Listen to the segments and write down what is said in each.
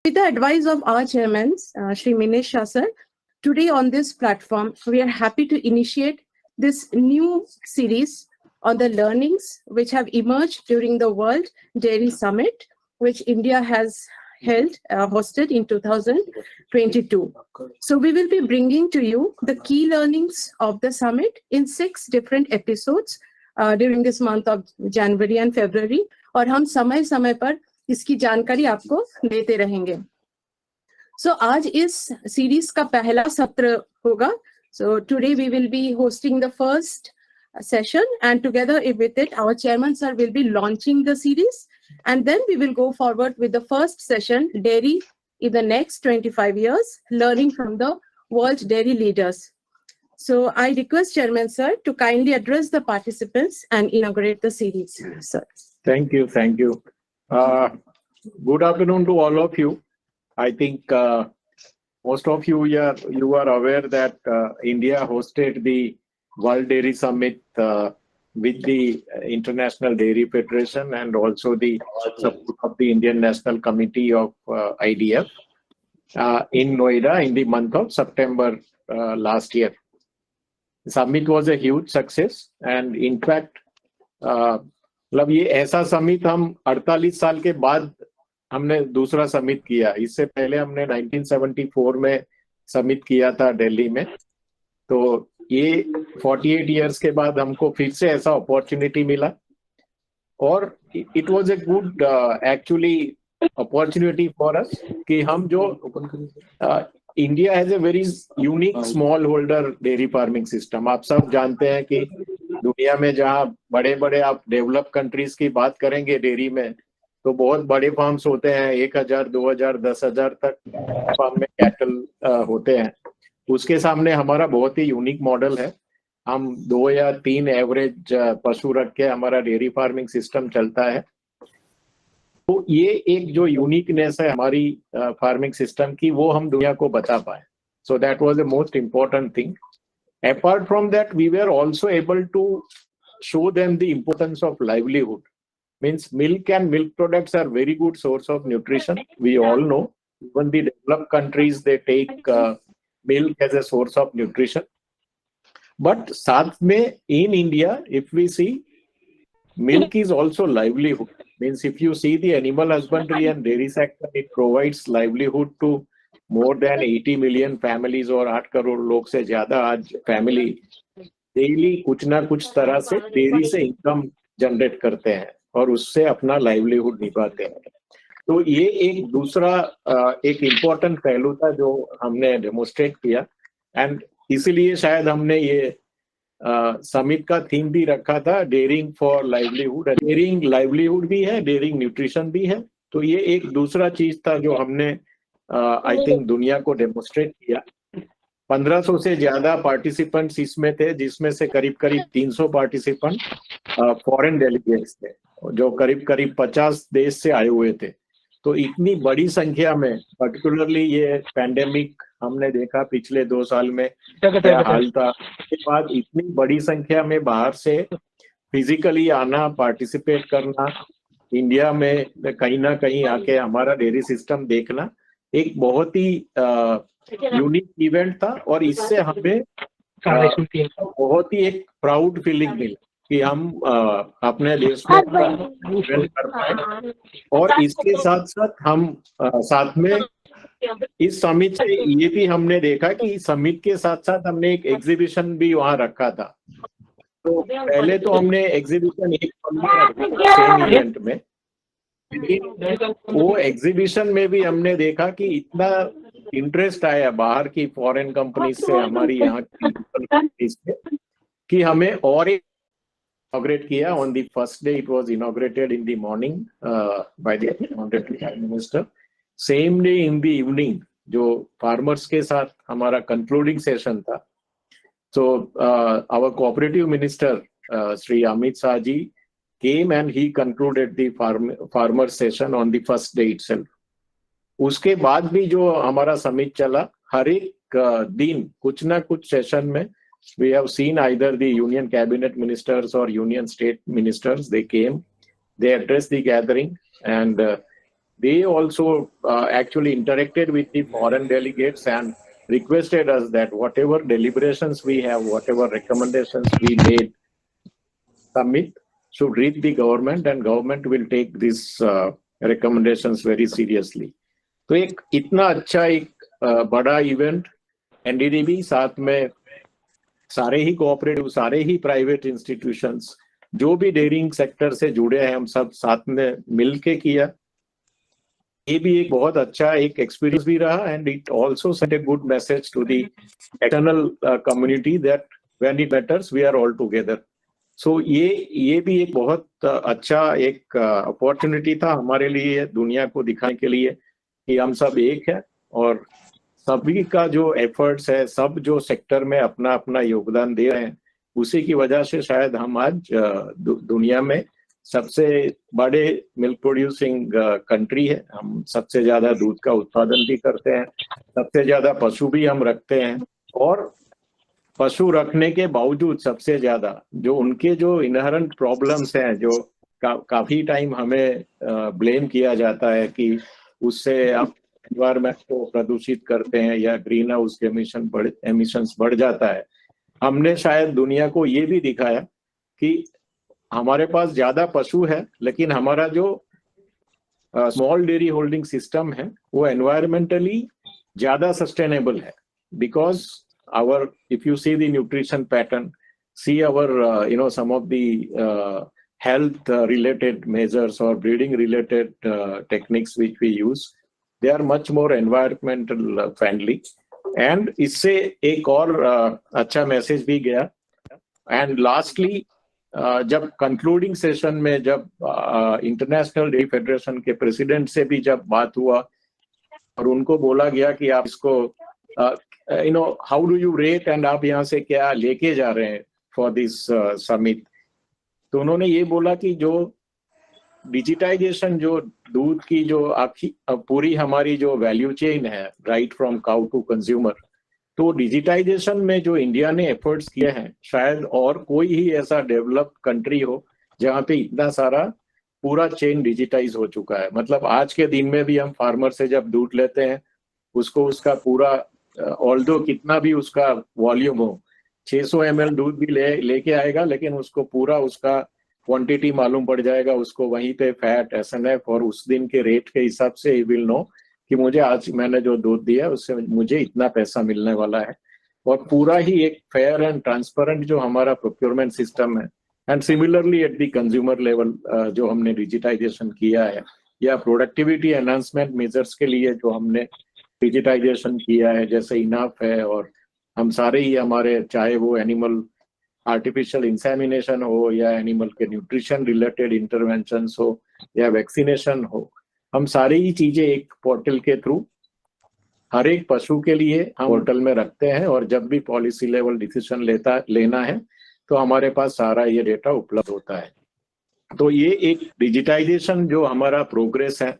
With the advice of our chairman, Shri Minesh Shah sir, today on this platform, we are happy to initiate this new series on the learnings which have emerged during the World Dairy Summit, which India has hosted in 2022. So we will be bringing to you the key learnings of the summit in 6 different episodes during this month of January and February. और हम समय समय पर इसकी जानकारी आपको देते रहेंगे. So आज इस सीरीज का पहला सत्र होगा. So today we will be hosting the first session, and together with it our chairman sir will be launching the series, and then we will go forward with the first session, dairy in the next 25 years, learning from the world dairy leaders. So I request chairman sir to kindly address the participants and inaugurate the series. Sir. Thank you. Good afternoon to all of you. I think most of you are aware that India hosted the World Dairy Summit with the International Dairy Federation and also the support of the Indian National Committee of IDF in Noida in the month of September last year. The summit was a huge success, and in fact, मतलब ये ऐसा summit हम 48 साल के बाद हमने दूसरा summit किया. इससे पहले हमने 1974 में समिट किया था दिल्ली में. तो ये 48 इयर्स के बाद हमको फिर से ऐसा अपॉर्चुनिटी मिला, और it was a good actually opportunity for us कि हम जो India has a very unique small holder dairy farming system. आप सब जानते हैं कि दुनिया में जहाँ बड़े बड़े आप डेवलप कंट्रीज की बात करेंगे डेयरी में, तो बहुत बड़े फार्म्स होते हैं, 1000, 2000, 10,000 तक फार्म में कैटल होते हैं. उसके सामने हमारा बहुत ही यूनिक मॉडल है. हम 2 या 3 एवरेज पशु रख के हमारा डेयरी फार्मिंग सिस्टम चलता है. तो ये एक जो यूनिकनेस है हमारी फार्मिंग सिस्टम की, वो हम दुनिया को बता पाए. So that was the most important thing. Apart from that, we were also able to show them the importance of livelihood. Means milk and milk products are very good source of nutrition. We all know. Even the developed countries, they take milk as a source of nutrition. But साथ में in India, if we see, milk is also livelihood. Means if you see the animal husbandry and dairy sector, it provides livelihood to more than 80 million families, और 8 करोड़ लोग से ज्यादा आज family daily कुछ ना कुछ तरह से डेयरी से इनकम जनरेट करते हैं और उससे अपना लाइवलीहुड निभाते हैं. तो ये एक दूसरा एक इम्पोर्टेंट पहलू था जो हमने डेमोस्ट्रेट किया, एंड इसीलिए शायद हमने ये समिट का थीम भी रखा था, dairying for livelihood. Dairying livelihood भी है, डेयरिंग न्यूट्रिशन भी है. तो ये एक दूसरा चीज था जो हमने आई थिंक दुनिया को डेमोस्ट्रेट किया. 1500 से ज्यादा पार्टिसिपेंट्स इसमें थे, जिसमें से करीब 300 पार्टिसिपेंट फॉरेन डेलीगेट्स थे जो करीब 50 देश से आए हुए थे. तो इतनी बड़ी संख्या में, पर्टिकुलरली ये पैंडेमिक हमने देखा पिछले 2 साल में क्या हाल था, उसके बाद इतनी बड़ी संख्या में बाहर से फिजिकली आना, पार्टिसिपेट करना, इंडिया में कहीं ना कहीं आके हमारा डेयरी सिस्टम देखना एक बहुत ही यूनिक इवेंट था. और इससे हमें बहुत ही एक प्राउड फीलिंग मिली कि हम अपने देश में इवेंट कर पाए. और इसके साथ साथ हम साथ में इस समिट से ये भी हमने देखा कि समिट के साथ साथ हमने एक एग्जीबिशन भी वहाँ रखा था. तो पहले तो हमने एग्जीबिशन एक सेम इवेंट में, वो एग्जीबिशन में भी हमने देखा कि इतना इंटरेस्ट आया बाहर की फॉरेन कंपनीज से, हमारी यहाँ की कंपनीज से, कि हमें और एक इनॉग्रेट किया. On the first day it was inaugurated in the morning by the honourable prime minister. Same day in the evening जो फार्मर्स के साथ हमारा कंक्लूडिंग सेशन था, so our cooperative minister Shri Amit Shah ji came and he concluded the farmer session on the first day itself. उसके बाद भी जो हमारा समिट चला, हर एक दिन कुछ ना कुछ सेशन में we have seen either the union cabinet ministers or union state ministers, they came, they addressed the gathering, and they also actually interacted with the foreign delegates and requested us that whatever deliberations we have, whatever recommendations we made, summit should reach the government and government will take these recommendations very seriously. तो एक इतना अच्छा एक बड़ा event NDDB साथ में सारे ही cooperative, सारे ही प्राइवेट इंस्टीट्यूशंस जो भी डेयरिंग सेक्टर से जुड़े हैं, हम सब साथ में मिलके किया. ये भी एक बहुत अच्छा एक एक्सपीरियंस भी रहा and it also sent a good message to the external community that when it matters we are all together. So ये भी एक बहुत अच्छा एक अपॉर्चुनिटी था हमारे लिए दुनिया को दिखाने के लिए कि हम सब एक है और सभी का जो एफर्ट्स है, सब जो सेक्टर में अपना अपना योगदान दे रहे हैं, उसी की वजह से शायद हम आज दुनिया में सबसे बड़े मिल्क प्रोड्यूसिंग कंट्री है. हम सबसे ज्यादा दूध का उत्पादन भी करते हैं, सबसे ज्यादा पशु भी हम रखते हैं और पशु रखने के बावजूद सबसे ज्यादा जो उनके जो इनहेरेंट प्रॉब्लम्स हैं, जो काफी टाइम हमें ब्लेम किया जाता है कि उससे आप एनवायरमेंट को प्रदूषित करते हैं या ग्रीन हाउस के एमिशंस बढ़ जाता है. हमने शायद दुनिया को ये भी दिखाया कि हमारे पास ज्यादा पशु है लेकिन हमारा जो स्मॉल डेयरी होल्डिंग सिस्टम है वो एनवायरमेंटली ज्यादा सस्टेनेबल है. Because our, if you see the nutrition pattern, see our some of the health related measures or breeding related techniques which we use, they are much more environmental friendly. And इससे एक और अच्छा message भी गया. And lastly जब concluding session में जब international dairy federation के प्रेसिडेंट से भी जब बात हुआ और उनको बोला गया कि आप इसको how do you rate and आप यहाँ से क्या लेके जा रहे हैं फॉर दिस समिट, तो उन्होंने ये बोला कि जो डिजिटाइजेशन, जो दूध की जो पूरी हमारी जो वैल्यू चेन है right from cow to consumer, तो डिजिटाइजेशन में जो इंडिया ने एफर्ट्स किए हैं शायद और कोई ही ऐसा डेवलप्ड कंट्री हो जहाँ पे इतना सारा पूरा चेन डिजिटाइज हो चुका है. मतलब आज के दिन में भी हम फार्मर से जब दूध लेते हैं उसको उसका पूरा ऑल्दो कितना भी उसका वॉल्यूम हो, 600 ml दूध भी लेके आएगा लेकिन उसको पूरा उसका क्वांटिटी मालूम पड़ जाएगा, उसको वहीं पे फैट, एसएनएफ और उस दिन के रेट के हिसाब से ही विल नो कि मुझे आज मैंने जो दूध दिया उससे मुझे इतना पैसा मिलने वाला है. और पूरा ही एक फेयर एंड ट्रांसपेरेंट जो हमारा प्रोक्योरमेंट सिस्टम है. And similarly at the consumer level जो हमने डिजिटाइजेशन किया है या प्रोडक्टिविटी एनहांसमेंट मेजर्स के लिए जो हमने डिजिटाइजेशन किया है, जैसे इनाफ है और हम सारे ही हमारे, चाहे वो एनिमल आर्टिफिशियल इंसेमिनेशन हो या एनिमल के न्यूट्रिशन रिलेटेड इंटरवेंशंस हो या वैक्सीनेशन हो, हम सारी ही चीजें एक पोर्टल के थ्रू हर एक पशु के लिए हम पोर्टल में रखते हैं और जब भी पॉलिसी लेवल डिसीजन लेना है तो हमारे पास सारा ये डेटा उपलब्ध होता है. तो ये एक डिजिटाइजेशन जो हमारा प्रोग्रेस है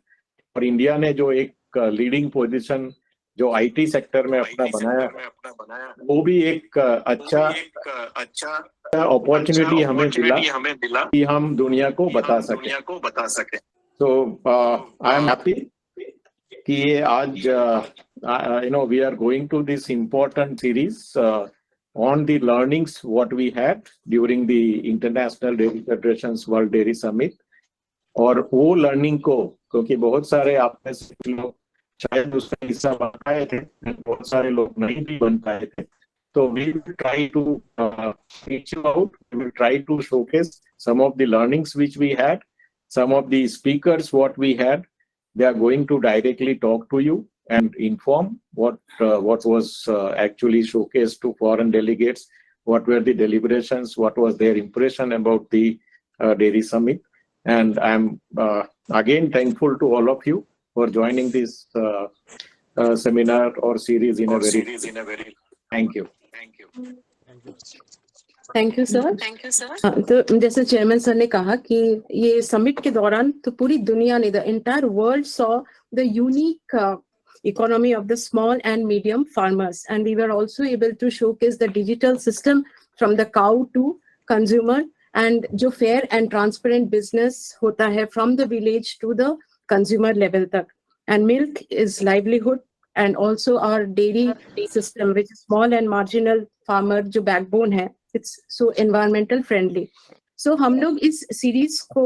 और इंडिया ने जो एक लीडिंग पोजीशन जो आईटी सेक्टर में अपना बनाया, वो भी एक अच्छा अपॉर्चुनिटी हमें मिला कि हम दुनिया को बता सके. तो आई एम हैप्पी कि ये आज we are going to this important series on the learnings what we had during the International Dairy Federation's World Dairy Summit. और वो लर्निंग को, क्योंकि बहुत सारे आप में से लोग शायद उसका हिस्सा बन पाए थे, बहुत सारे लोग नहीं भी बन पाए थे, तो we will try to reach you out, we will try to showcase some of the learnings which we had, some of the speakers what we had, they are going to directly talk to you and inform what was actually showcased to foreign delegates, what were the deliberations, what was their impression about the dairy summit. And I'm again thankful to all of you for joining this seminar or series in a very thank you. Thank you sir. तो जैसे chairman sir ने कहा कि ये summit के दौरान तो पूरी दुनिया ने, the entire world saw the unique economy of the small and medium farmers, and we were also able to showcase the digital system from the cow to consumer and जो fair and transparent business होता है from the village to the consumer level tak. And milk is livelihood, and also our dairy system, which is small and marginal farmer जो backbone है, it's so environmental friendly. So हम लोग इस series को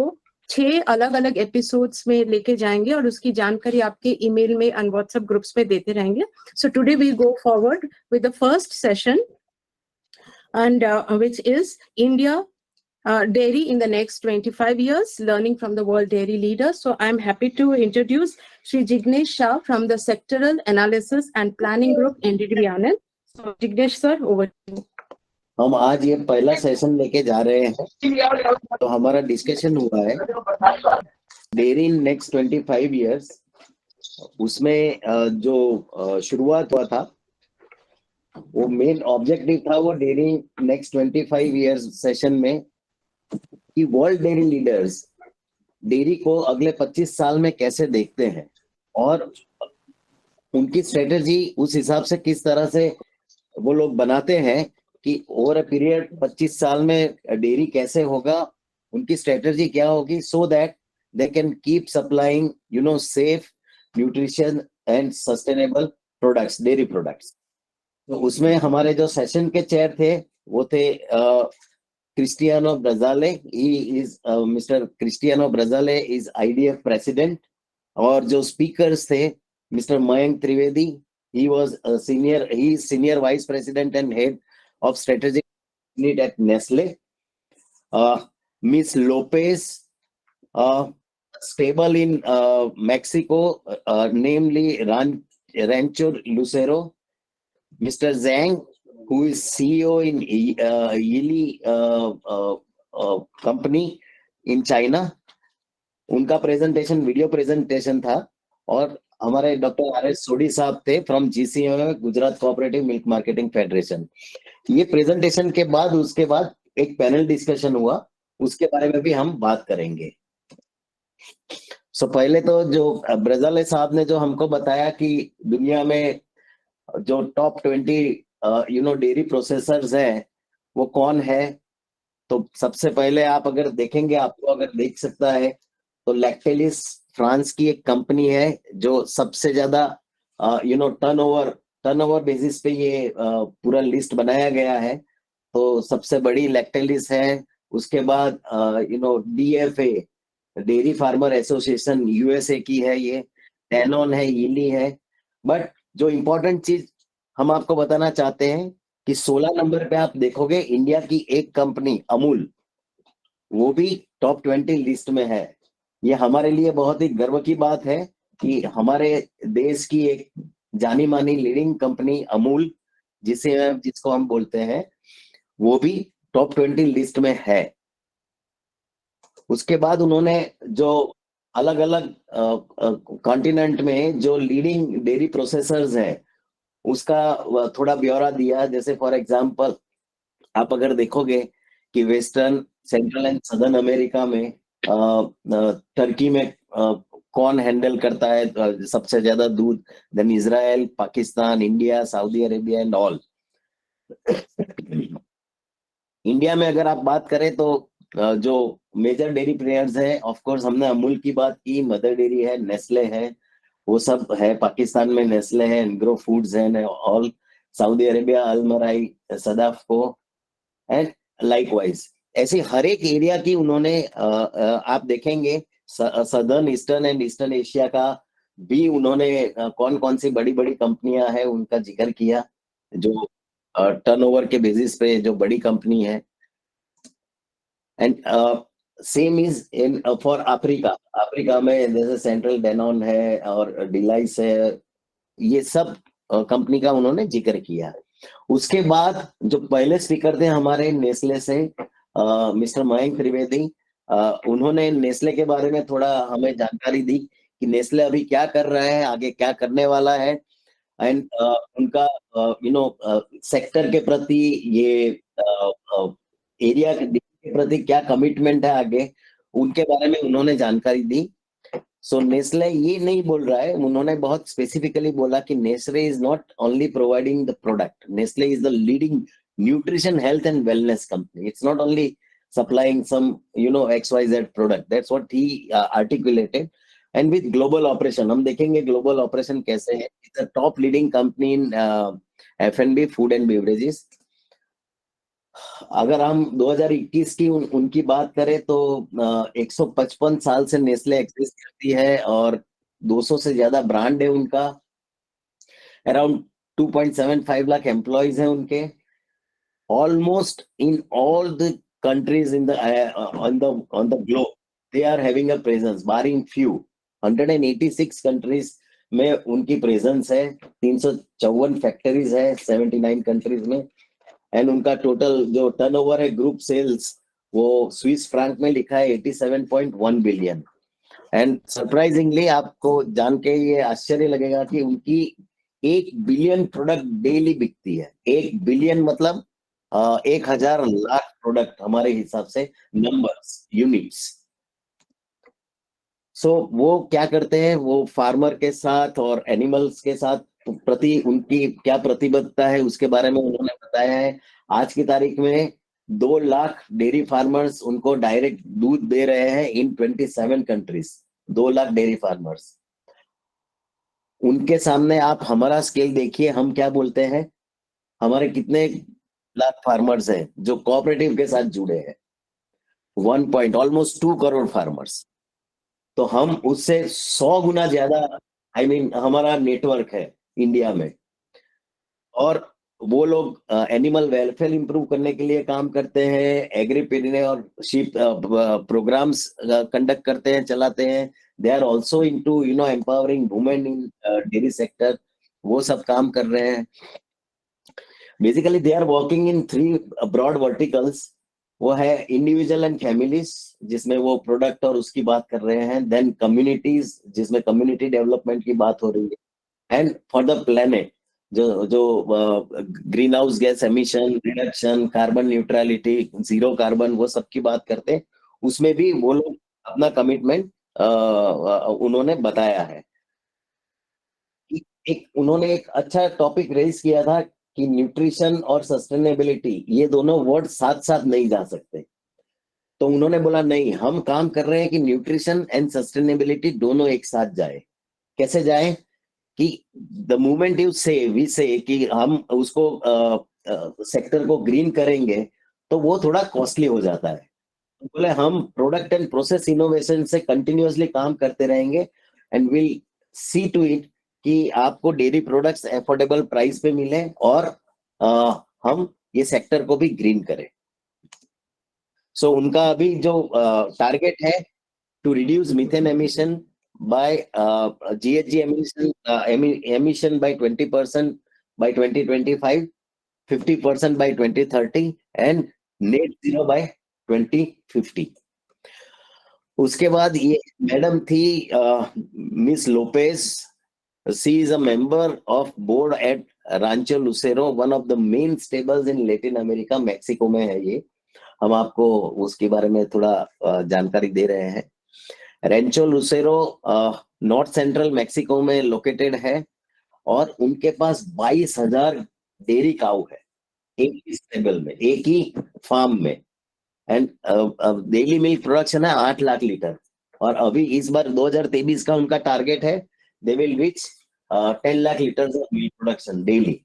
6 अलग-अलग episodes में लेके जाएंगे और उसकी जानकारी आपके email में and WhatsApp groups में देते रहेंगे. So today we go forward with the first session, and which is India dairy in the next 25 years, learning from the world dairy leaders. So I'm happy to introduce Shri Jignesh Shah from the Sectoral Analysis and Planning Group, NDDB Anand. So Jignesh sir, over to you. हम आज ये पहला session लेके जा रहे हैं, तो हमारा डिस्कशन हुआ है डेयरी इन नेक्स्ट 25 इयर्स. उसमें जो शुरुआत हुआ था, वो मेन ऑब्जेक्टिव था वो डेयरी नेक्स्ट 25 इयर्स सेशन में कि वर्ल्ड डेयरी लीडर्स डेयरी को अगले 25 साल में कैसे देखते हैं और उनकी स्ट्रेटेजी उस हिसाब से किस तरह से वो लोग बनाते हैं कि ओवर अ पीरियड 25 साल में डेयरी कैसे होगा, उनकी स्ट्रेटेजी क्या होगी, so that they can keep supplying safe nutrition and sustainable products, dairy products. तो उसमें हमारे जो सेशन के चेयर थे वो थे Cristiano Brazale. He is Mr. Cristiano Brazale is IDF president. और जो speakers थे Mr. Mayank Trivedi, he is senior vice president and head of strategic unit at Nestle. Miss Lopez, stable in Mexico, namely Rancho Lucero. Mr. Zhang, who is CEO in Yili company in China. उनका presentation video presentation था. और हमारे doctor R S. सोडी साहब थे from GCM, Gujarat cooperative milk marketing federation. ये presentation के बाद उसके बाद एक पैनल डिस्कशन हुआ, उसके बारे में भी हम बात करेंगे. पहले तो जो ब्रजाले साहब ने जो हमको बताया कि दुनिया में जो टॉप 20 डेयरी प्रोसेसर्स हैं वो कौन है, तो सबसे पहले आप अगर देखेंगे, आपको अगर देख सकता है तो लैक्टेलिस फ्रांस की एक कंपनी है जो सबसे ज्यादा टर्नओवर बेसिस पे ये पूरा लिस्ट बनाया गया है. तो सबसे बड़ी लैक्टेलिस है. उसके बाद DFA, dairy farmer association USA की है, ये डैनॉन है, यीली है. बट जो इम्पोर्टेंट चीज हम आपको बताना चाहते हैं कि 16 नंबर पे आप देखोगे इंडिया की एक कंपनी अमूल, वो भी टॉप 20 लिस्ट में है. ये हमारे लिए बहुत ही गर्व की बात है कि हमारे देश की एक जानी मानी लीडिंग कंपनी अमूल, जिसको हम बोलते हैं, वो भी टॉप 20 लिस्ट में है. उसके बाद उन्होंने जो अलग अलग कॉन्टिनेंट में जो लीडिंग डेयरी प्रोसेसर्स हैं उसका थोड़ा ब्यौरा दिया. जैसे फॉर एग्जांपल आप अगर देखोगे कि western, central and southern America में टर्की में कौन हैंडल करता है सबसे ज्यादा दूध, then Israel, Pakistan, India, Saudi Arabia and all. India में अगर आप बात करें तो जो मेजर डेयरी प्लेयर्स हैं, ऑफ कोर्स हमने अमूल की बात की, मदर डेयरी है, नेस्ले है, वो सब है. पाकिस्तान में नेस्ले है, एंग्रो फूड्स है, all. Saudi Arabia Almarai, SADAFCO and likewise. ऐसे हर एक एरिया की उन्होंने आप देखेंगे southern, eastern and eastern Asia का भी उन्होंने कौन कौन सी बड़ी बड़ी कंपनियां हैं उनका जिक्र किया, जो टर्नओवर के बेसिस पे जो बड़ी कंपनी है. And same is in for Africa में जैसे सेंट्रल डेनॉन है और डिलाइस है, ये सब कंपनी का उन्होंने जिक्र किया. उसके बाद जो पहले स्पीकर थे हमारे नेस्ले से मिस्टर मयंक त्रिवेदी, उन्होंने नेस्ले के बारे में थोड़ा हमें जानकारी दी कि नेस्ले अभी क्या कर रहा है, आगे क्या करने वाला है, एंड उनका सेक्टर के प्रति, ये एरिया के प्रति क्या कमिटमेंट है आगे, उनके बारे में उन्होंने जानकारी दी. सो नेस्ले ये नहीं बोल रहा है, उन्होंने बहुत स्पेसिफिकली बोला कि Nestle is not only providing the product, Nestle is the leading nutrition, health and wellness company. It's not only supplying some XYZ product. That's what he articulated. And with global operation. हम देखेंगे global operation कैसे है। It's a top leading company in F&B, food and beverages. अगर हम 2021 की उनकी बात करें तो 155 साल से नेस्ले एग्जिस्ट करती है और 200 से ज्यादा ब्रांड है उनका। अराउंड 2.75 लाख एम्प्लॉयज हैं उनके। Almost in all the countries in the on the globe, they are having a presence, barring few. 186 countries में उनकी प्रेजेंस है। 354 फैक्ट्रीज है 79 कंट्रीज में। एंड उनका टोटल जो टर्नओवर है ग्रुप सेल्स, वो स्विस फ्रैंक में लिखा है 87.1 बिलियन। एंड सरप्राइजिंगली आपको जान के ये आश्चर्य लगेगा कि उनकी 1 बिलियन प्रोडक्ट डेली बिकती है। 1 बिलियन मतलब 1000 लाख प्रोडक्ट हमारे हिसाब से, नंबर्स, यूनिट्स। सो वो क्या करते हैं, वो फार्मर के साथ और एनिमल्स के साथ प्रति उनकी क्या प्रतिबद्धता है उसके बारे में उन्होंने बताया है। आज की तारीख में 2 लाख डेयरी फार्मर्स उनको डायरेक्ट दूध दे रहे हैं इन 27 कंट्रीज। 2 lakh dairy farmers. उनके सामने आप हमारा स्केल देखिए, हम क्या बोलते हैं। हमारे कितने लाख फार्मर्स हैं जो कोऑपरेटिव के साथ जुड़े हैं। 1 2 करोड़ फार्मर्स। तो हम उससे 100 गुना ज्यादा हमारा नेटवर्क है इंडिया में। और वो लोग एनिमल वेलफेयर इंप्रूव करने के लिए काम करते हैं, एग्रीपेडिने और शीप प्रोग्राम्स कंडक्ट करते हैं, चलाते हैं। They are also into empowering women in dairy sector, वो सब काम कर रहे हैं। Basically they are working in 3 broad verticals. वो है इंडिविजुअल एंड फैमिलीज, जिसमें वो प्रोडक्ट और उसकी बात कर रहे हैं। देन कम्युनिटीज, जिसमें कम्युनिटी डेवलपमेंट की बात हो रही है। एंड फॉर द प्लेनेट, जो green house gas emission reduction, carbon neutrality, zero carbon, वो सब की बात करते हैं। उसमें भी वो लोग अपना कमिटमेंट उन्होंने बताया है। उन्होंने एक अच्छा टॉपिक रेज किया था कि न्यूट्रिशन और सस्टेनेबिलिटी, ये दोनों वर्ड साथ साथ नहीं जा सकते। तो उन्होंने बोला नहीं, हम काम कर रहे हैं कि न्यूट्रिशन एंड सस्टेनेबिलिटी दोनों एक साथ जाए। कैसे जाए कि द मोमेंट यू से वी से कि हम उसको सेक्टर को ग्रीन करेंगे तो वो थोड़ा कॉस्टली हो जाता है। तो बोले हम प्रोडक्ट एंड प्रोसेस इनोवेशन से कंटिन्यूअसली काम करते रहेंगे and will see to it कि आपको डेयरी प्रोडक्ट्स एफोर्डेबल प्राइस पे मिले और हम ये सेक्टर को भी ग्रीन करें। सो उनका अभी जो टारगेट है to reduce methane emission by GHG emission by 20% by 2025, 50% by 2030 and net zero by 2050। उसके बाद ये मैडम थी Miss Lopez. She is a member of board at Rancho Lucero, one of the main stables in Latin America, Mexico में है ये। हम आपको उसके बारे में थोड़ा जानकारी दे रहे हैं। रेंचो लुसेरो नॉर्थ सेंट्रल मैक्सिको में लोकेटेड है और उनके पास 22,000 डेयरी काऊ है एक ही स्टेबल में, एक ही फार्म में। एंड डेली मिल्क प्रोडक्शन है 8 लाख लीटर। और अभी इस बार 2023 का उनका टारगेट है they will reach 10 lakh litre of milk production daily.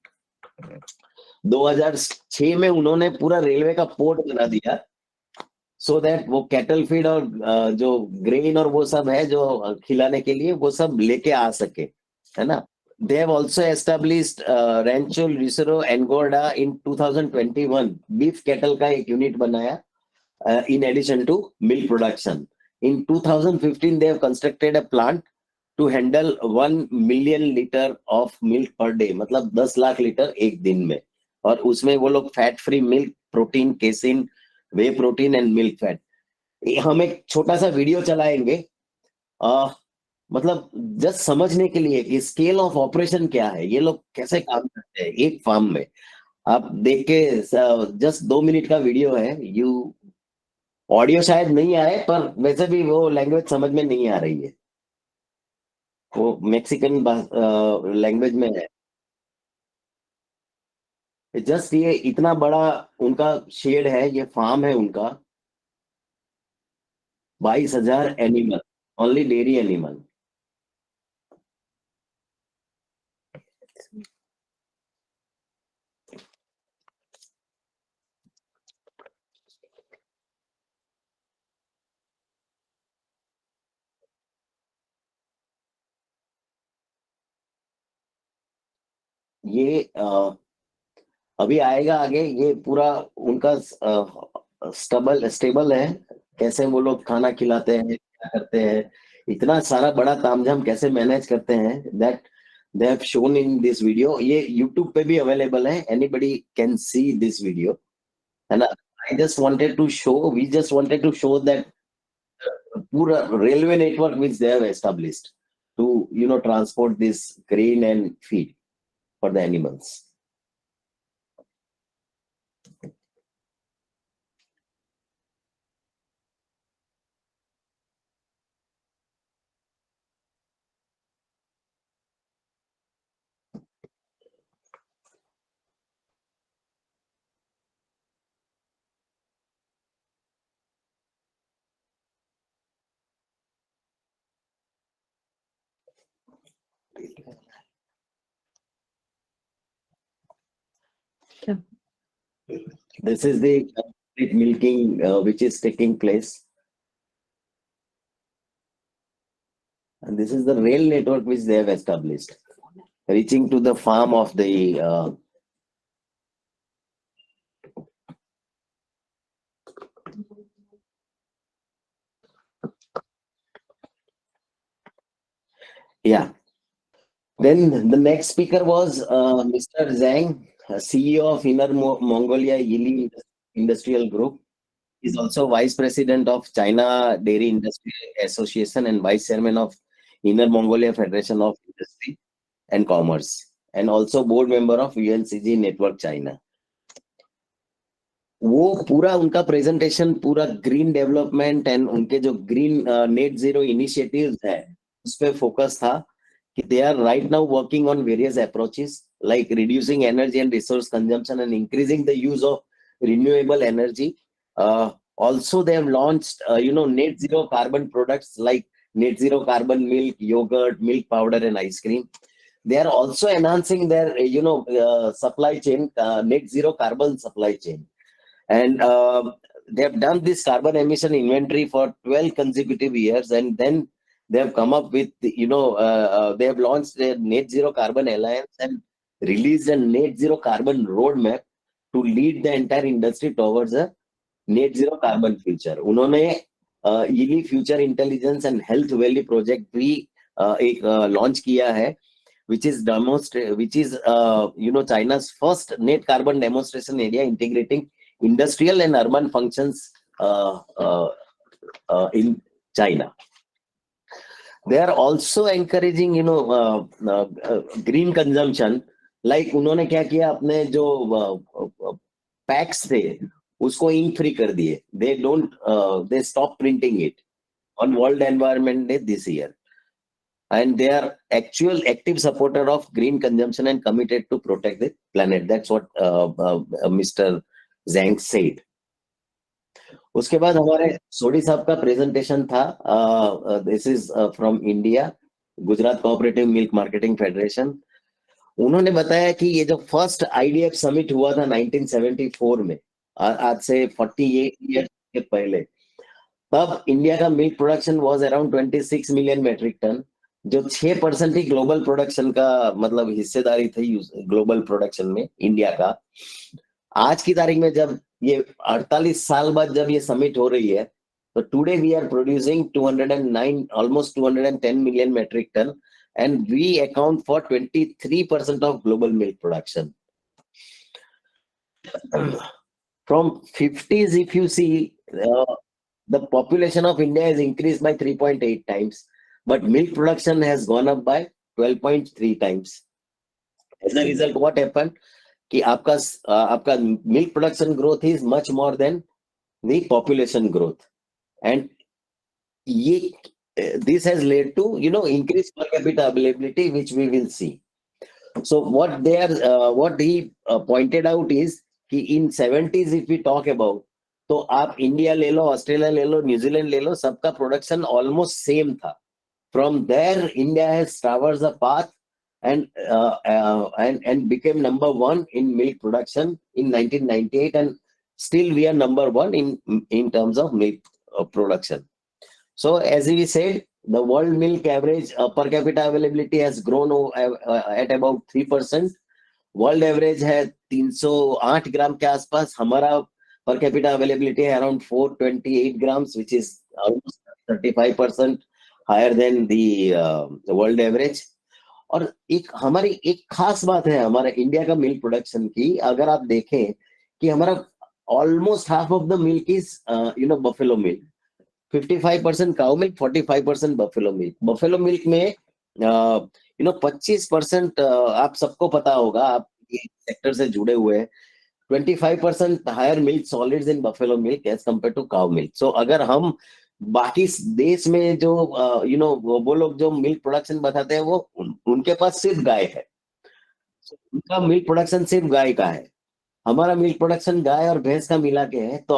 2006 में उन्होंने पूरा रेलवे का पोर्ट बना दिया सो दैट वो कैटल फीड और जो ग्रेन और वो सब है जो खिलाने के लिए वो सब लेके आ सके, है ना। They have also established Rancho Lucero Engorda in 2021, beef cattle का एक यूनिट बनाया in addition to milk production. In 2015 they have constructed a plant to handle 1 million liter of milk per day, मतलब 10 लाख लीटर एक दिन में। और उसमें वो लोग fat free milk, protein, casein, way protein and milk fat. हम एक छोटा सा वीडियो चलाएंगे मतलब जस्ट समझने के लिए कि स्केल ऑफ ऑपरेशन क्या है, ये लोग कैसे काम करते हैं एक फार्म में। आप देख के जस्ट 2 मिनट का वीडियो है। ऑडियो शायद नहीं आए पर वैसे भी वो लैंग्वेज समझ में नहीं आ रही है, वो मैक्सिकन लैंग्वेज में है। जस्ट ये इतना बड़ा उनका शेड है, ये फार्म है उनका। 22,000 एनिमल, ओनली डेयरी एनिमल। ये अभी आएगा आगे, ये पूरा उनका स्टेबल है, कैसे वो लोग खाना खिलाते हैं, क्या करते हैं, इतना सारा बड़ा तामझाम कैसे मैनेज करते हैं, that they have shown in this video. ये यूट्यूब पे भी अवेलेबल है, anybody can see this video, है ना. I just wanted to show, we just wanted to show that पूरा railway network which they have established to transport this grain and feed for the animals. Yeah. This is the complete milking which is taking place. And this is the rail network which they have established, reaching to the farm of the yeah. Then the next speaker was Mr. Zhang, CEO of Inner Mongolia Yili Industrial Group. He's also Vice President of China Dairy Industry Association and Vice Chairman of Inner Mongolia Federation of Industry and Commerce, and also board member of UNCG Network China. वो पूरा उनका presentation पूरा green development and उनके जो green net zero initiatives है उस पे focus था कि they are right now working on various approaches like reducing energy and resource consumption and increasing the use of renewable energy. Also they have launched net zero carbon products like net zero carbon milk, yogurt, milk powder and ice cream. They are also enhancing their supply chain, net zero carbon supply chain. And they have done this carbon emission inventory for 12 consecutive years, and then they have come up with, they have launched their Net Zero Carbon Alliance and released a Net Zero Carbon Roadmap to lead the entire industry towards a Net Zero Carbon future. उन्होंने Yili Future Intelligence and Health Valley Project भी एक launch किया है, which is China's first net carbon demonstration area integrating industrial and urban functions in China. They are also encouraging, green consumption. Like उन्होंने क्या किया, अपने जो packs थे उसको ink free कर दिए. They stop printing it on World Environment Day this year. And they are actual active supporter of green consumption and committed to protect the planet. That's what Mr. Zhang said. उसके बाद हमारे सोडी साहब का presentation था. This is from India, Gujarat cooperative milk marketing federation. उन्होंने बताया कि ये जो फर्स्ट आईडीएफ समिट हुआ था 1974 में, आज से 48 ईयर के पहले, तब इंडिया का milk production was around 26 million metric ton, जो 6% ही ग्लोबल प्रोडक्शन का मतलब हिस्सेदारी थी ग्लोबल प्रोडक्शन में इंडिया का. आज की तारीख में जब ये 48 साल बाद जब ये समिट हो रही है, तो today we are producing 209 almost 210 million metric ton and we account for 23% of global milk production. From 50s, if you see, the population of India has increased by 3.8 times, but milk production has gone up by 12.3 times. As a result, what happened? कि आपका milk production growth is much more than the population growth, and this has led to increased per capita availability, which we will see. So what he pointed out is कि in 70s if we talk about, तो आप India ले लो, Australia ले लो, New Zealand ले लो, सबका production almost same था. From there, India has traversed a path and became number one in milk production in 1998, and still we are number one in terms of milk production. So as we said, the world milk average per capita availability has grown at about 3%, world average है 308 ग्राम के आसपास, हमारा per capita availability है around 428 grams, which is almost 35% higher than the world average. और एक हमारी एक खास बात है हमारे इंडिया का मिल्क प्रोडक्शन की, अगर आप देखें कि हमारा almost half of the milk is buffalo milk, 55% cow milk, 45% buffalo milk. Buffalo milk में 25%, आप सबको पता होगा, आप ये सेक्टर से जुड़े हुए हैं, 25% higher milk solids in buffalo milk as compare to cow milk. So अगर हम बाकी देश में जो वो लोग जो मिल्क प्रोडक्शन बताते हैं वो उनके पास सिर्फ गाय है, उनका मिल्क प्रोडक्शन सिर्फ गाय का है. हमारा मिल्क प्रोडक्शन गाय और भैंस का मिला के है. तो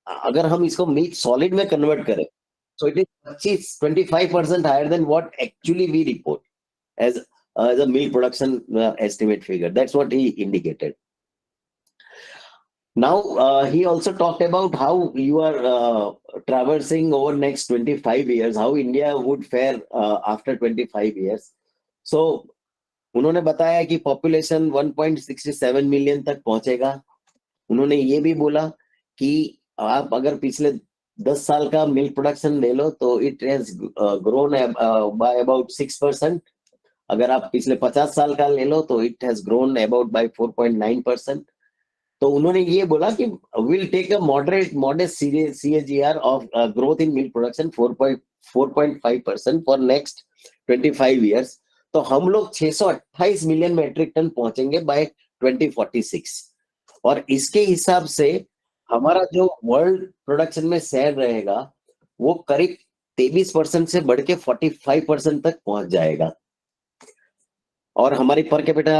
अगर हम इसको मिल्क सॉलिड में कन्वर्ट करें, so it is 25% higher than what actually we report as a milk production estimate figure. That's what he indicated. Now he also talked about how you are traversing over next 25 years, how India would fare after 25 years. So उन्होंने बताया कि population 1.67 million तक पहुंचेगा. उन्होंने ये भी बोला कि आप अगर पिछले 10 साल का मिल्क प्रोडक्शन ले लो तो it has grown by about 6%. अगर आप पिछले 50 साल का ले लो तो it has grown about by 4.9%. तो उन्होंने ये बोला कि will take a modest CAGR of growth in milk production 4.5% for next 25 years. तो हम लोग 628 मिलियन मेट्रिक टन पहुंचेंगे बाय 2046. और इसके हिसाब से हमारा जो वर्ल्ड प्रोडक्शन में शेयर रहेगा वो करीब 23% से बढ़ के 45% तक पहुंच जाएगा. और हमारी पर कैपिटा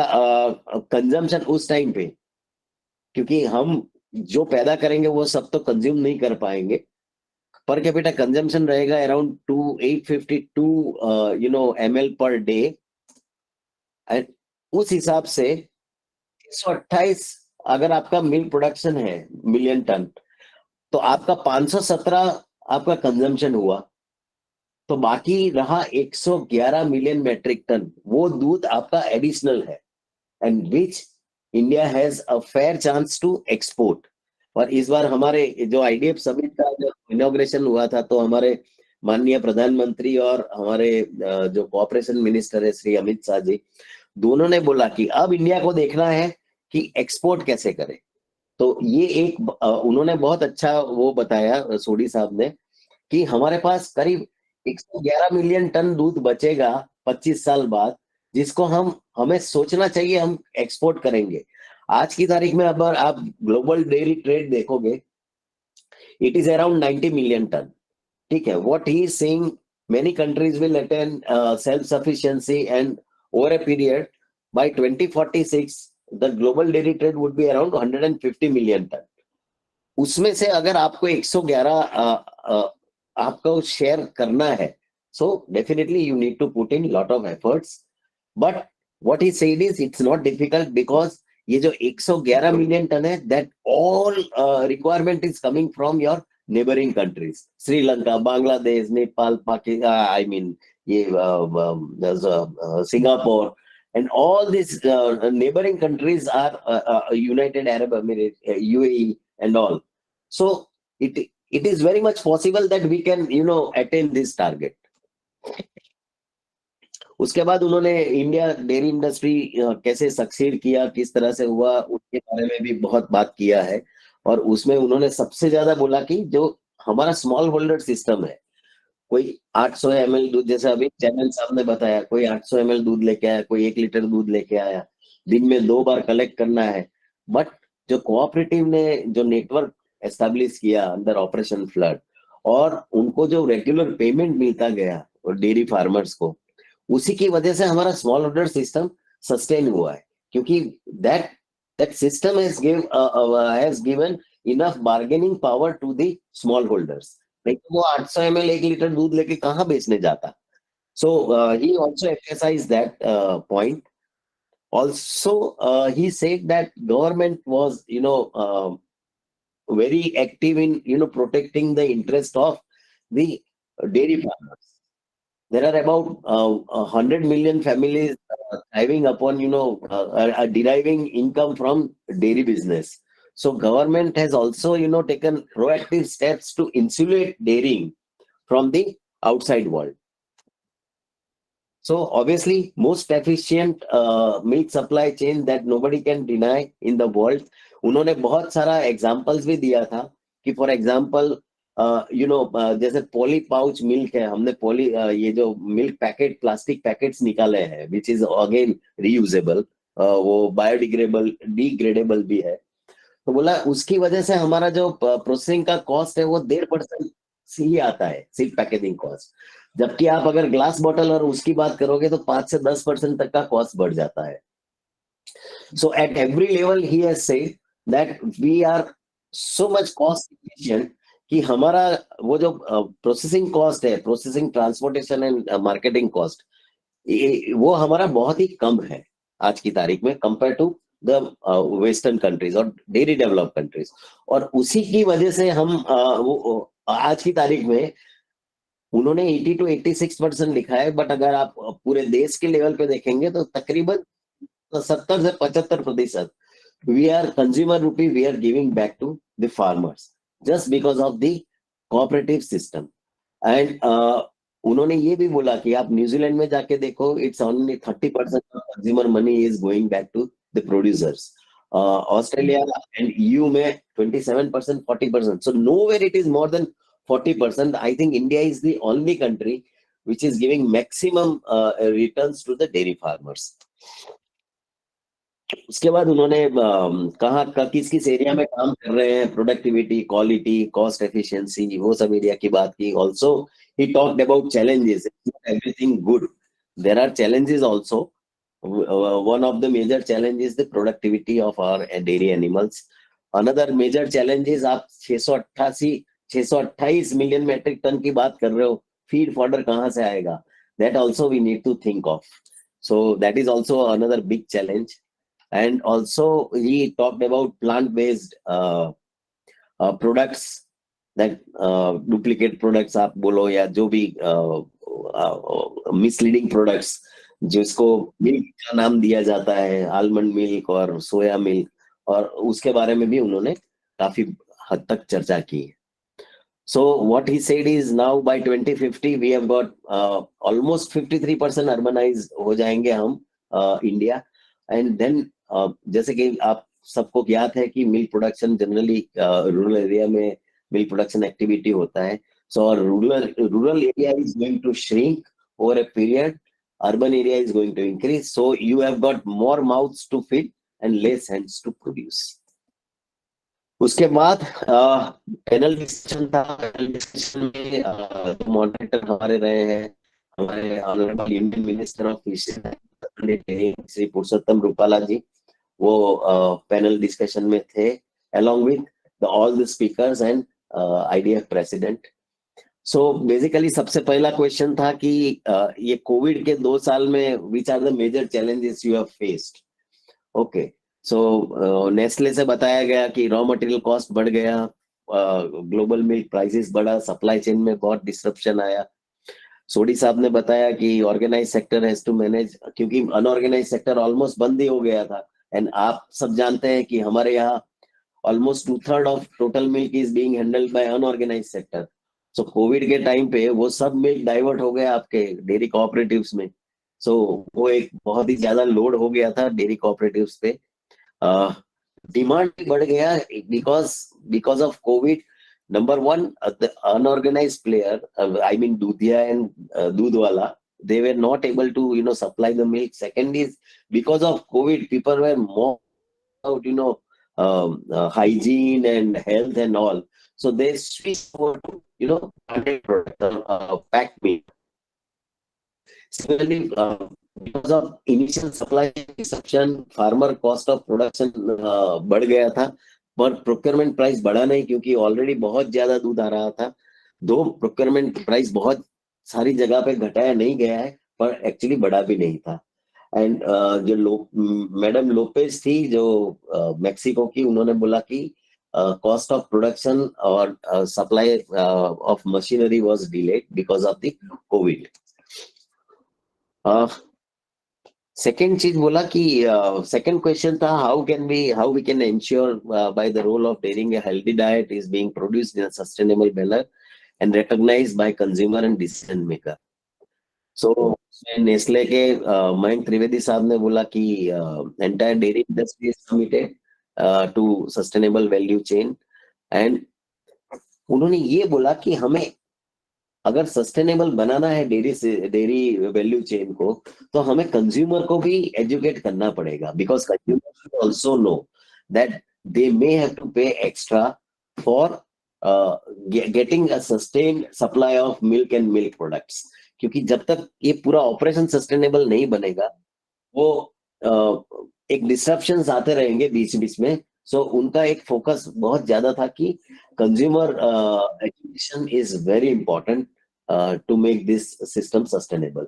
कंजम्पशन उस टाइम पे, क्योंकि हम जो पैदा करेंगे वो सब तो कंज्यूम नहीं कर पाएंगे, पर कैपिटा कंजम्पशन रहेगा around 852 ml per day. And उस हिसाब से 128 अगर आपका मिल्क प्रोडक्शन है मिलियन टन, तो आपका 517 आपका कंजम्पशन हुआ, तो बाकी रहा 111 मिलियन मेट्रिक टन. वो दूध आपका एडिशनल है and which India has a fair chance to export. और इस बार हमारे जो IDF समिट का जो इनॉग्रेशन हुआ था, तो हमारे माननीय प्रधानमंत्री और हमारे जो कोऑपरेशन मिनिस्टर है श्री अमित शाह जी, दोनों ने बोला कि अब इंडिया को देखना है कि एक्सपोर्ट कैसे करे. तो ये एक उन्होंने बहुत अच्छा वो बताया सोडी साहब ने कि हमारे पास करीब 111 मिलियन टन दूध बचेगा 25 साल बाद, जिसको हमें सोचना चाहिए हम एक्सपोर्ट करेंगे. आज की तारीख में अगर आप ग्लोबल डेयरी ट्रेड देखोगे, it is around 90 million ton. ठीक है, what he is saying, many countries will attain self sufficiency and over a period by 2046 the global dairy trade would be around 150 million ton. उसमें से अगर आपको 111 आपको share करना है, so definitely you need to put in lot of efforts. But what he said is it's not difficult because ये जो 111 million ton है, that all requirement is coming from your neighboring countries, Sri Lanka, Bangladesh, Nepal, Pakistan, I mean ये Singapore, and all these neighboring countries are United Arab Emirates, UAE and all. So it is very much possible that we can attain this target. उसके बाद उन्होंने India dairy industry कैसे succeed किया, किस तरह से हुआ, उसके बारे में भी बहुत बात किया है. और उसमें उन्होंने सबसे ज्यादा बोला कि जो हमारा स्मॉल होल्डर सिस्टम है, कोई 800 ml दूध, जैसे अभी चैनल साहब ने बताया, कोई 800 ml दूध लेके आया, कोई 1 लीटर दूध लेके आया, दिन में 2 बार कलेक्ट करना है. बट जो कोऑपरेटिव ने जो नेटवर्क एस्टेब्लिश किया अंदर ऑपरेशन फ्लड, और उनको जो रेगुलर पेमेंट मिलता गया और डेयरी फार्मर्स को, उसी की वजह से हमारा स्मॉल होल्डर सिस्टम सस्टेन हुआ है. क्योंकि that system has given enough bargaining power to the small holders. नहीं तो वो 800 ml 1 लीटर दूध लेके कहाँ बेचने जाता. So he also emphasised that point. Also, he said that government was very active in protecting the interest of the dairy farmers. there are about 100 million families thriving upon, are deriving income from dairy business. So government has also, taken proactive steps to insulate dairying from the outside world. So obviously, most efficient milk supply chain that nobody can deny in the world. उन्होंने बहुत सारा examples भी दिया था कि for example, जैसे poly pouch milk है, हमने पॉली ये जो मिल्क पैकेट प्लास्टिक पैकेट्स निकाले हैं which is again reusable, वो डिग्रेडेबल भी है. तो बोला उसकी वजह से हमारा जो प्रोसेसिंग का कॉस्ट है वो 1.5% से ही आता है, सिर्फ पैकेजिंग कॉस्ट. जबकि आप अगर ग्लास बॉटल और उसकी बात करोगे तो 5 से 10% तक का कॉस्ट बढ़ जाता है. So at every level he has said that we are so much cost efficient कि हमारा वो जो प्रोसेसिंग कॉस्ट है, processing, transportation and marketing cost, वो हमारा बहुत ही कम है आज की तारीख में compare to the western countries और डेयरी डेवलप कंट्रीज. और उसी की वजह से हम वो आज की तारीख में उन्होंने 80 to 86% लिखा है, बट अगर आप पूरे देश के लेवल पे देखेंगे तो तकरीबन 70 से 75% we are consumer rupee we are giving back to the farmers just because of the cooperative system. And उन्होंने ये भी बोला कि आप न्यूजीलैंड में जाके देखो, it's only 30% of consumer money is going back to the producers. Australia and EU में 27%, 40%. So nowhere it is more than 40%. I think India is the only country which is giving maximum returns to the dairy farmers. उसके बाद उन्होंने कहा किस किस area में काम कर रहे हैं, प्रोडक्टिविटी, क्वालिटी, कॉस्ट एफिशिएंसी, वो सब एरिया की बात की. Also he talked about challenges. Everything good, there are challenges also. One of the major challenges is the productivity of our dairy animals. Another major challenge is आप 628 million metric ton की बात कर रहे हो, feed fodder कहाँ से आएगा? That also we need to think of. So that is also another big challenge. And also he talked about plant-based products, that duplicate products आप बोलो या जो भी misleading products जिसको मिल्क का नाम दिया जाता है, आलमंड मिल्क और सोया मिल्क, और उसके बारे में भी उन्होंने काफी हद तक चर्चा की. So what he said is now by 2050 we have got almost 53% urbanized हो जाएंगे हम इंडिया. एंड देन जैसे कि आप सबको ज्ञात है कि milk production generally rural area में मिल्क प्रोडक्शन एक्टिविटी होता है. So rural area is going to shrink over a period. Urban area is going to increase, so you have got more mouths to feed and less hands to produce. उसके बाद panel discussion था. Panel discussion में moderator हमारे रहे हैं हमारे honourable Indian minister of fisheries Shri Purushottam Rupala ji. वो panel discussion में थे along with all the speakers and IDF president. So basically सबसे पहला क्वेश्चन था कि ये कोविड के 2 साल में which are the major challenges you have faced. Okay, so Nestle से बताया गया कि रॉ मटेरियल कॉस्ट बढ़ गया, ग्लोबल मिल्क प्राइसेस बढ़ा, सप्लाई चेन में बहुत डिस्ट्रप्शन आया. सोडी साहब ने बताया कि organize sector has to manage, क्योंकि अनऑर्गेनाइज सेक्टर ऑलमोस्ट बंद ही हो गया था. एंड आप सब जानते हैं कि हमारे यहाँ almost 2/3 of total milk is being handled by unorganize sector. So COVID के टाइम पे वो सब मिल्क डाइवर्ट हो गया आपके डेयरी कोऑपरेटिव्स में. सो वो एक बहुत ही ज्यादा लोड हो गया था डेयरी कोऑपरेटिव्स पे. डिमांड बढ़ गया because of Covid. Number 1, the unorganised player, I mean दूधिया and दूधवाला, they were not able to supply the milk. Second is because of COVID, people were more about hygiene and health and all. So they switched over to branded product, packed milk. Similarly, because of initial supply disruption, farmer cost of production बढ़ गया था, पर procurement price बढ़ा नहीं क्योंकि already बहुत ज्यादा दूध आ रहा था. दो procurement price बहुत सारी जगह पे घटाया नहीं गया है, पर एक्चुअली बढ़ा भी नहीं था. एंड जो मैडम लोपेज थी जो मैक्सिको की, उन्होंने बोला कि cost of production or supply of machinery was delayed because of the COVID. Second चीज बोला कि सेकेंड क्वेश्चन था how we can ensure by the role of dairying a healthy diet is being produced in a sustainable manner and recognized by consumer and decision maker. So Nestle के मयंक त्रिवेदी साहब ने बोला कि entire dairy industry is committed to sustainable value chain, and उन्होंने ये बोला कि हमें अगर सस्टेनेबल बनाना है डेयरी वैल्यू चेन को, तो हमें कंज्यूमर को भी एजुकेट करना पड़ेगा, because consumer should also know that they may have to pay extra for getting a sustained supply of milk and milk products. क्योंकि जब तक ये पूरा ऑपरेशन सस्टेनेबल नहीं बनेगा, वो एक डिस्ट्रप्शंस आते रहेंगे बीच बीच में. सो उनका एक फोकस बहुत ज्यादा था कि consumer education is very important to make this system sustainable.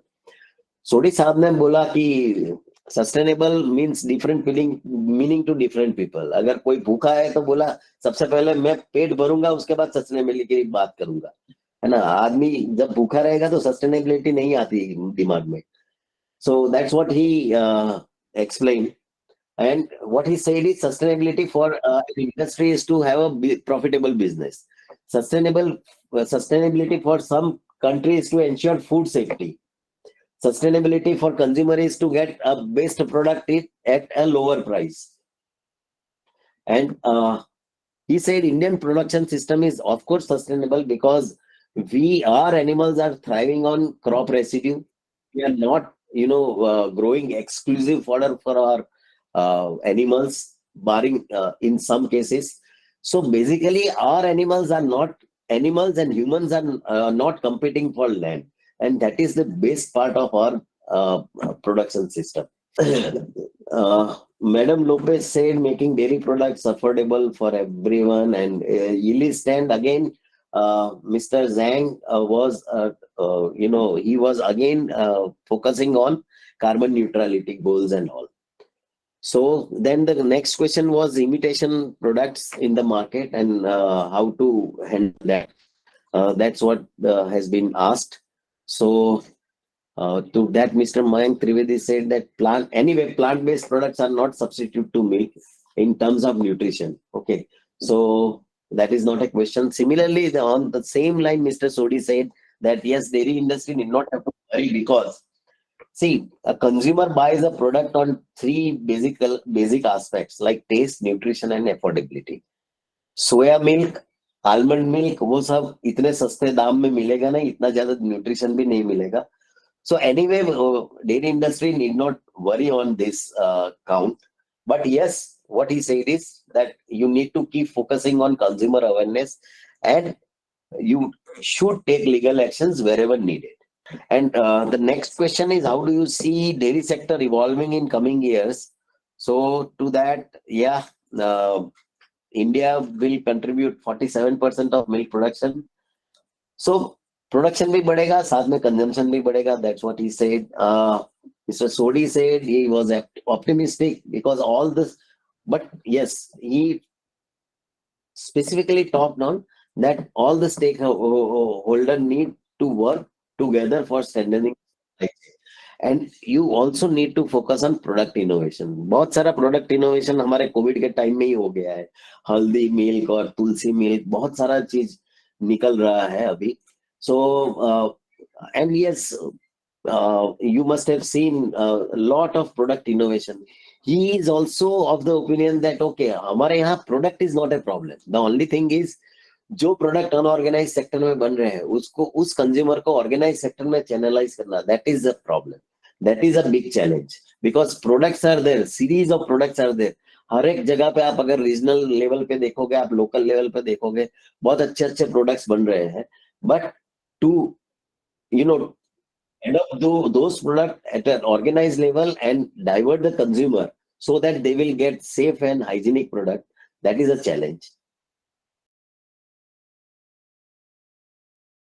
Sodhi साहब ने बोला कि sustainable means different meaning to different people. अगर कोई भूखा है तो बोला सबसे पहले मैं पेट भरूंगा, उसके बाद सस्टेनेबिलिटी की बात करूंगा, है ना. आदमी जब भूखा रहेगा तो सस्टेनेबिलिटी नहीं आती दिमाग में. So that's what he explained. And what he said is sustainability for an industry is to have a profitable business. Sustainability for some countries to ensure food safety. Sustainability for consumer is to get a best product at a lower price. And he said Indian production system is of course sustainable because our animals are thriving on crop residue. We are not, growing exclusive fodder for our animals, barring in some cases. So basically our animals are not animals, and humans are not competing for land, and that is the best part of our production system. Madam Lopez said making dairy products affordable for everyone, and Yili stand again. Mr. Zhang was he was again focusing on carbon neutrality goals and all. So then the next question was imitation products in the market and how to handle that. That's what has been asked. So to that, Mr. Mayank Trivedi said that plant-based products are not substitute to milk in terms of nutrition. Okay, so that is not a question. Similarly, on the same line, Mr. Sodi said that yes, dairy industry need not have to worry because see, a consumer buys a product on three basic aspects like taste, nutrition, and affordability. Soya milk, almond milk, वो सब इतने सस्ते दाम में मिलेगा नहीं, इतना ज्यादा न्यूट्रिशन भी नहीं मिलेगा. So anyway, dairy industry need not worry on this count. But yes, what he said is that you need to keep focusing on consumer awareness, and you should take legal actions wherever needed. And the next question is, how do you see dairy sector evolving in coming years? So to that, India will contribute 47% of milk production. So production bhi badega, साथ में consumption bhi badega. That's what he said. Mr. Sodi said he was optimistic because all this, but yes, he specifically talked on that all the stakeholders need to work together for strengthening. And you also need to focus on product innovation. बहुत सारा product innovation हमारे Covid के time में ही हो गया है. हल्दी milk और तुलसी मिल्क, बहुत सारा चीज निकल रहा है अभी. So and yes, you must have seen a lot of product innovation. He is also of the opinion that okay, हमारे यहाँ product is not a problem. The only thing is जो प्रोडक्ट अनऑर्गेनाइज सेक्टर में बन रहे हैं उसको उस consumer को ऑर्गेनाइज सेक्टर में चैनलाइज करना, that is a problem, that is a big challenge because products are there, series of products are there. हर एक जगह पे आप अगर रीजनल लेवल पे देखोगे, आप लोकल लेवल पे देखोगे, बहुत अच्छे अच्छे प्रोडक्ट्स बन रहे हैं. But to adopt those products at an organized level and divert the consumer so that they will get safe and hygienic product, that is a challenge.